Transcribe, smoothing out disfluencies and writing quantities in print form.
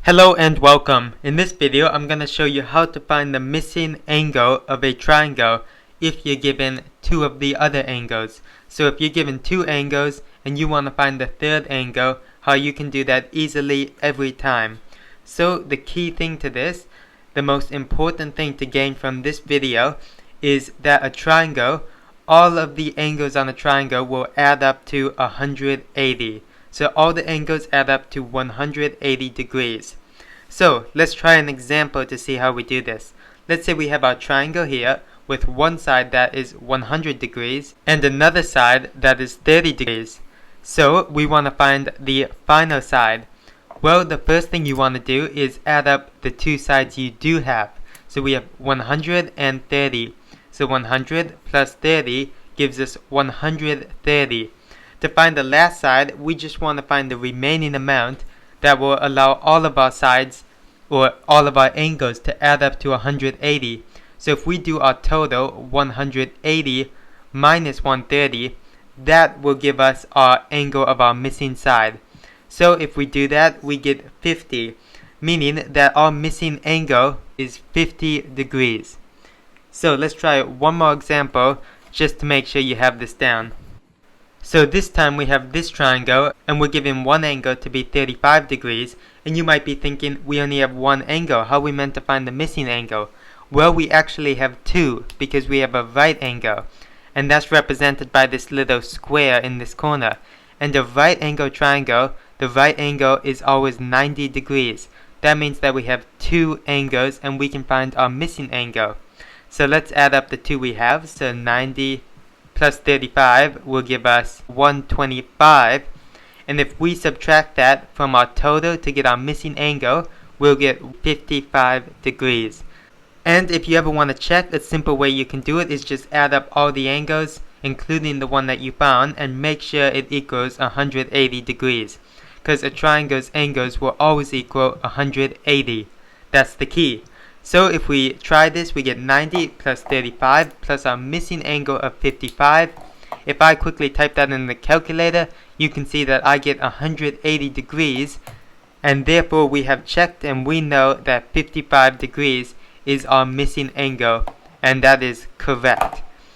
Hello and welcome. In this video, I'm going to show you how to find the missing angle of a triangle if you're given two of the other angles. So if you're given two angles and you want to find the third angle, how you can do that easily every time. So the key thing to this, the most important thing to gain from this video is that a triangle, all of the angles on a triangle will add up to 180. So all the angles add up to 180 degrees. So let's try an example to see how we do this. Let's say we have our triangle here with one side that is 100 degrees and another side that is 30 degrees. So we want to find the final side. Well, the first thing you want to do is add up the two sides you do have. So we have 100 and 30. So 100 plus 30 gives us 130. To find the last side, we just want to find the remaining amount that will allow all of our sides or all of our angles to add up to 180. So if we do our total 180 minus 130, that will give us our angle of our missing side. So if we do that, we get 50, meaning that our missing angle is 50 degrees. So let's try one more example just to make sure you have this down. So this time we have this triangle and we're given one angle to be 35 degrees, and you might be thinking we only have one angle, how are we meant to find the missing angle? Well, we actually have two because we have a right angle, and that's represented by this little square in this corner. And a right angle triangle, the right angle is always 90 degrees. That means that we have two angles and we can find our missing angle. So let's add up the two we have. So 90 plus 35 will give us 125, and if we subtract that from our total to get our missing angle, we'll get 55 degrees. And if you ever want to check, a simple way you can do it is just add up all the angles, including the one that you found, and make sure it equals 180 degrees, because a triangle's angles will always equal 180. That's the key. So if we try this, we get 90 plus 35 plus our missing angle of 55. If I quickly type that in the calculator, you can see that I get 180 degrees, and therefore we have checked and we know that 55 degrees is our missing angle, and that is correct.